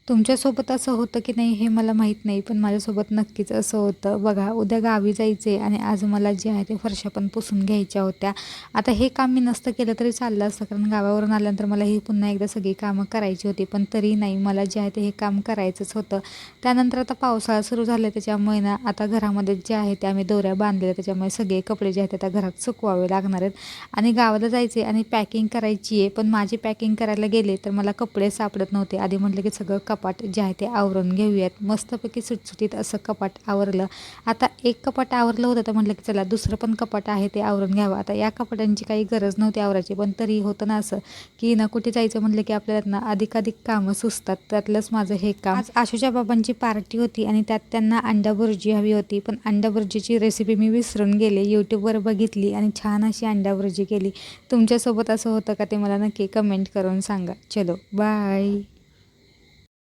तुमच्यासोबत असं होतं की नाही हे मला माहीत नाही, पण माझ्यासोबत नक्कीच असं होतं. बघा, उद्या गावी जायचे आणि आज मला जे आहे ते फरशा पण पुसून घ्यायच्या होत्या. आता हे काम मी नसतं केलं तरी चाललं असतं, कारण गावावरून आल्यानंतर मला ही पुन्हा एकदा सगळी कामं करायची होती. पण तरी नाही, मला जे आहे ते हे काम करायचंच होतं. त्यानंतर आता पावसाळा सुरू झाला, त्याच्यामुळे ना आता घरामध्ये जे आहे ते आम्ही दोऱ्या बांधलेल्या, त्याच्यामुळे सगळे कपडे जे आहेत ते आता घरात सुकवावे लागणार आहेत. आणि गावाला जायचे आणि पॅकिंग करायची आहे, पण माझी पॅकिंग करायला गेले तर मला कपडे सापडत नव्हते. आधी म्हटलं की सगळं कपाट जे आहे ते आवरून घेऊयात. मस्तपैकी सुटसुटीत असं कपाट आवरलं. आता एक कपाट आवरलं होतं, तर म्हटलं की चला दुसरं पण कपाट आहे ते आवरून घ्यावं. आता या कपाटांची काही गरज नव्हती आवरायची, पण तरी होतं ना असं की ना कुठे जायचं म्हटलं की आपल्याला ना अधिकाधिक कामं सुचतात. त्यातलंच माझं हे काम. आज आशूच्या बाबांची पार्टी होती आणि त्यात त्यांना अंडा भुर्जी हवी होती, पण अंडा भुर्जीची रेसिपी मी विसरून गेले. यूट्यूबवर बघितली आणि छान अशी अंडा भुर्जी केली. तुमच्यासोबत असं होतं का ते मला नक्की कमेंट करून सांगा. चलो बाय.